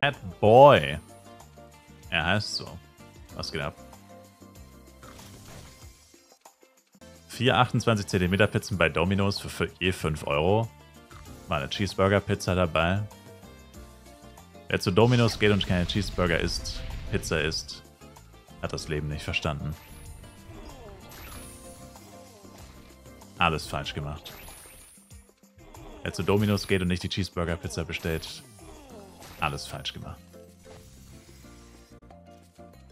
Ted Boy. Er heißt so. Was geht ab? 4 28 cm Pizzen bei Domino's für je 5 €. War eine Cheeseburger-Pizza dabei. Wer zu Domino's geht und keine Cheeseburger isst, Pizza isst, hat das Leben nicht verstanden. Alles falsch gemacht. Wer zu Domino's geht und nicht die Cheeseburger-Pizza bestellt, alles falsch gemacht.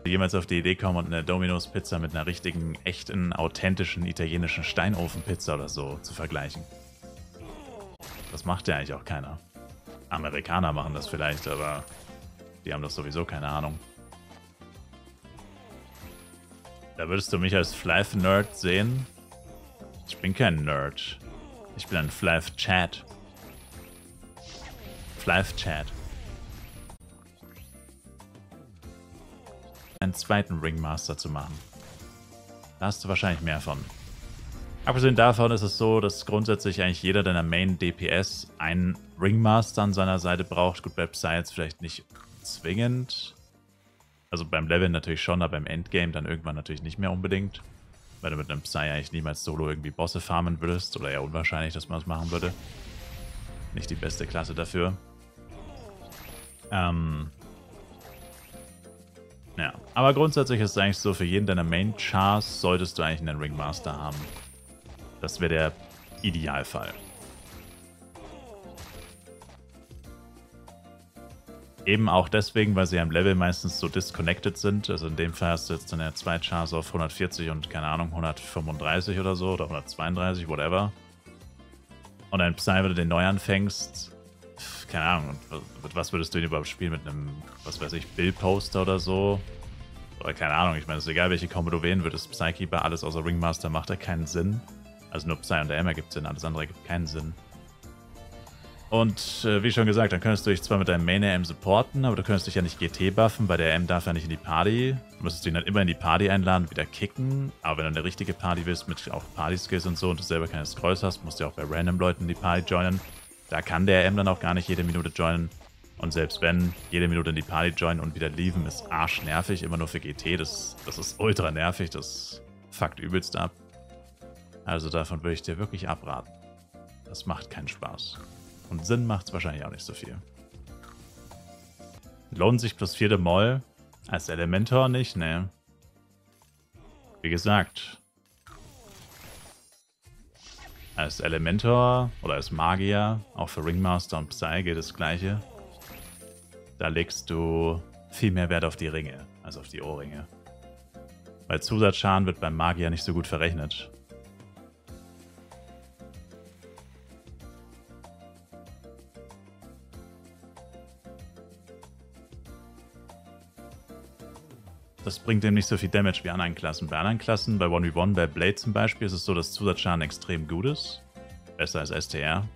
Jemals auf die Idee kommen und eine Domino's-Pizza mit einer richtigen, echten, authentischen italienischen Steinofen-Pizza oder so zu vergleichen. Das macht ja eigentlich auch keiner. Amerikaner machen das vielleicht, aber die haben doch sowieso keine Ahnung. Da würdest du mich als Flav-Nerd sehen? Ich bin kein Nerd. Ich bin ein Flav-Chat. Flav-Chat. Einen zweiten Ringmaster zu machen. Da hast du wahrscheinlich mehr von. Abgesehen davon ist es so, dass grundsätzlich eigentlich jeder deiner Main DPS einen Ringmaster an seiner Seite braucht. Gut, bei Psy jetzt vielleicht nicht zwingend. Also beim Leveln natürlich schon, aber im Endgame dann irgendwann natürlich nicht mehr unbedingt. Weil du mit einem Psy eigentlich niemals solo irgendwie Bosse farmen würdest. Oder eher unwahrscheinlich, dass man das machen würde. Nicht die beste Klasse dafür. Ja, aber grundsätzlich ist es eigentlich so, für jeden deiner Main-Chars solltest du eigentlich einen Ringmaster haben. Das wäre der Idealfall. Eben auch deswegen, weil sie am Level meistens so disconnected sind. Also in dem Fall hast du jetzt deine 2 Chars auf 140 und keine Ahnung, 135 oder so oder 132, whatever. Und ein Psy, wenn du den neu anfängst, keine Ahnung, mit was würdest du ihn überhaupt spielen? Mit einem, was weiß ich, Bill-Poster oder so? Oder keine Ahnung, ich meine, es ist egal, welche Kombo du wählen würdest. Psykeeper, alles außer Ringmaster macht ja keinen Sinn. Also nur Psy und der M ergibt Sinn, alles andere gibt keinen Sinn. Und wie schon gesagt, dann könntest du dich zwar mit deinem Main AM supporten, aber du könntest dich ja nicht GT buffen, weil der M darf ja nicht in die Party. Du müsstest ihn dann immer in die Party einladen, wieder kicken. Aber wenn du eine richtige Party willst, mit auch Party-Skills und so, und du selber keine Scrolls hast, musst du ja auch bei random Leuten in die Party joinen. Da kann der M dann auch gar nicht jede Minute joinen. Und selbst wenn, jede Minute in die Party joinen und wieder leaven, ist arschnervig, immer nur für GT. Das ist ultra nervig, das fuckt übelst ab. Also davon würde ich dir wirklich abraten. Das macht keinen Spaß. Und Sinn macht es wahrscheinlich auch nicht so viel. Lohnt sich plus 4 Moll? Als Elementor nicht, ne. Wie gesagt. Als Elementor oder als Magier, auch für Ringmaster und Psy geht das gleiche. Da legst du viel mehr Wert auf die Ringe, als auf die Ohrringe. Weil Zusatzschaden wird beim Magier nicht so gut verrechnet. Das bringt dem nicht so viel Damage wie anderen Klassen. Bei anderen Klassen, bei 1v1, bei Blade zum Beispiel, ist es so, dass Zusatzschaden extrem gut ist. Besser als STR.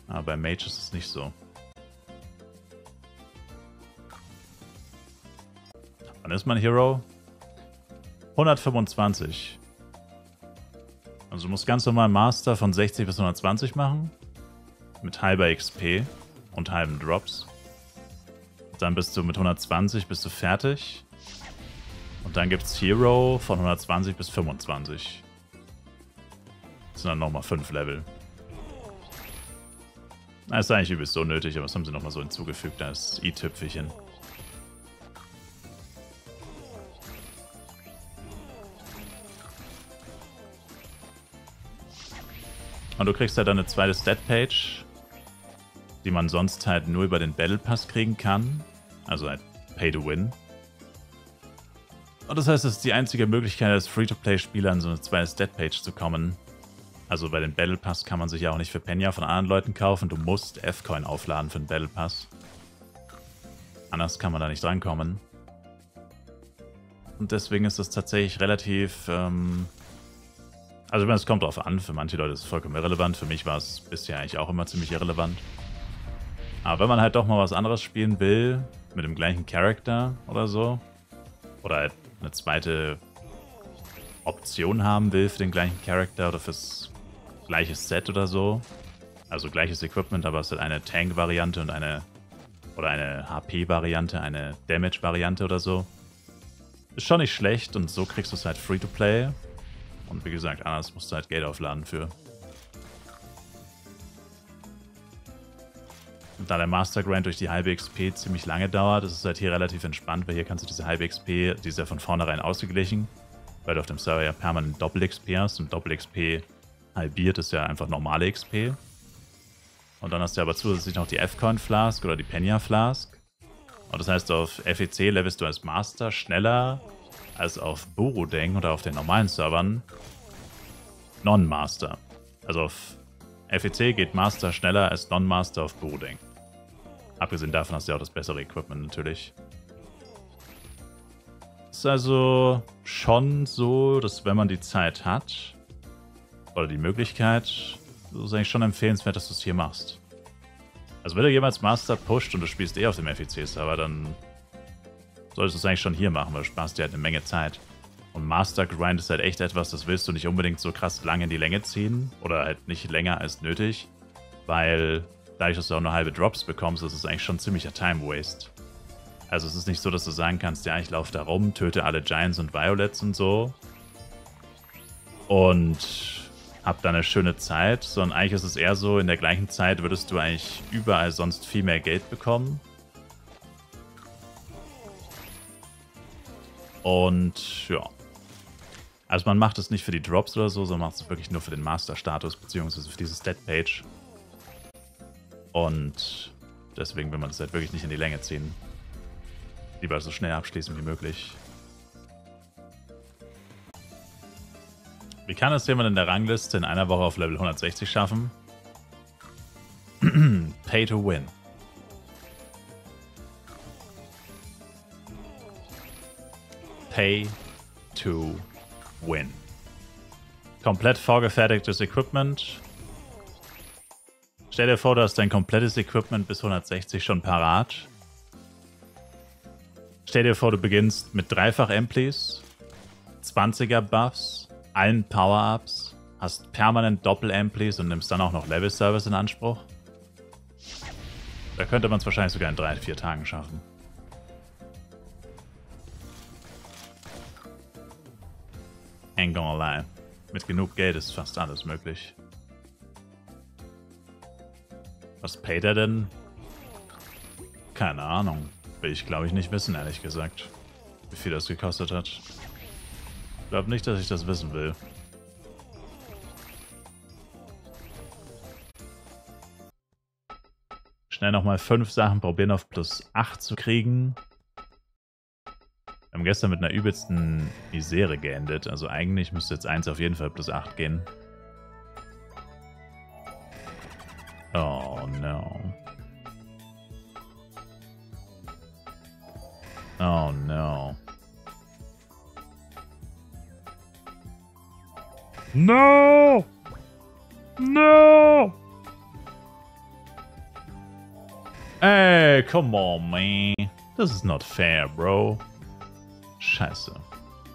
Aber bei Mage ist es nicht so. Wann ist mein Hero? 125. Also du musst ganz normal Master von 60 bis 120 machen. Mit halber XP und halben Drops. Dann bist du mit 120 bist du fertig. Und dann gibt es Hero von 120 bis 25. Das sind dann nochmal 5 Level. Das ist eigentlich übelst unnötig, aber das haben sie nochmal so hinzugefügt als i-Tüpfelchen. Und du kriegst halt dann eine zweite Stat-Page, die man sonst halt nur über den Battle Pass kriegen kann. Also halt Pay to Win. Und das heißt, es ist die einzige Möglichkeit, als Free-to-Play-Spieler an so eine zweite Stat-Page zu kommen. Also bei den Battle Pass kann man sich ja auch nicht für Penya von anderen Leuten kaufen. Du musst F-Coin aufladen für den Battle Pass. Anders kann man da nicht drankommen. Und deswegen ist das tatsächlich relativ... Also ich meine, es kommt drauf an. Für manche Leute ist es vollkommen irrelevant. Für mich war es bisher eigentlich auch immer ziemlich irrelevant. Aber wenn man halt doch mal was anderes spielen will, mit dem gleichen Charakter oder so, oder halt eine zweite Option haben will für den gleichen Charakter oder fürs gleiche Set oder so, also gleiches Equipment, aber es ist halt eine Tank-Variante und eine Oder eine HP-Variante, eine Damage-Variante oder so. Ist schon nicht schlecht und so kriegst du es halt Free-to-Play. Und wie gesagt, anders musst du halt Geld aufladen für. Und da der Master Grind durch die halbe XP ziemlich lange dauert, ist es halt hier relativ entspannt, weil hier kannst du diese halbe XP, die ist ja von vornherein ausgeglichen, weil du auf dem Server ja permanent Doppel-XP hast und Doppel-XP halbiert ist ja einfach normale XP. Und dann hast du aber zusätzlich noch die F-Coin Flask oder die Penya Flask. Und das heißt, auf FEC levelst du als Master schneller als auf Burudeng oder auf den normalen Servern Non-Master. Also auf FEC geht Master schneller als Non-Master auf Burudeng. Abgesehen davon hast du ja auch das bessere Equipment natürlich. Ist also schon so, dass wenn man die Zeit hat oder die Möglichkeit, ist es eigentlich schon empfehlenswert, dass du es hier machst. Also wenn du jemals Master pusht und du spielst auf dem FEC-Server, dann solltest du es eigentlich schon hier machen, weil du sparst dir halt eine Menge Zeit. Und Master Grind ist halt echt etwas, das willst du nicht unbedingt so krass lange in die Länge ziehen. Oder halt nicht länger als nötig. Weil dadurch, dass du auch nur halbe Drops bekommst, ist es eigentlich schon ziemlicher Time Waste. Also es ist nicht so, dass du sagen kannst, ja, ich laufe da rum, töte alle Giants und Violets und so. Und hab da eine schöne Zeit, sondern eigentlich ist es eher so, in der gleichen Zeit würdest du eigentlich überall sonst viel mehr Geld bekommen. Und ja. Also man macht es nicht für die Drops oder so, sondern macht es wirklich nur für den Master-Status, beziehungsweise für diese Stat-Page. Und deswegen will man das halt wirklich nicht in die Länge ziehen. Lieber so schnell abschließen wie möglich. Wie kann es jemand in der Rangliste in einer Woche auf Level 160 schaffen? Pay to win. Pay to win. Komplett vorgefertigtes Equipment. Stell dir vor, du hast dein komplettes Equipment bis 160 schon parat. Stell dir vor, du beginnst mit dreifach Amplis, 20er Buffs, allen Power-Ups, hast permanent Doppel-Amplis und nimmst dann auch noch Level-Service in Anspruch. Da könnte man es wahrscheinlich sogar in 3-4 Tagen schaffen. Ain't gonna lie. Mit genug Geld ist fast alles möglich. Was payt er denn? Keine Ahnung. Will ich, glaube ich, nicht wissen, ehrlich gesagt. Wie viel das gekostet hat. Ich glaube nicht, dass ich das wissen will. Schnell nochmal 5 Sachen probieren auf plus 8 zu kriegen. Wir haben gestern mit einer übelsten Misere geendet. Also eigentlich müsste jetzt 1 auf jeden Fall plus 8 gehen. Oh no. Oh no. No! No! Hey, come on, man. This is not fair, bro. Scheiße.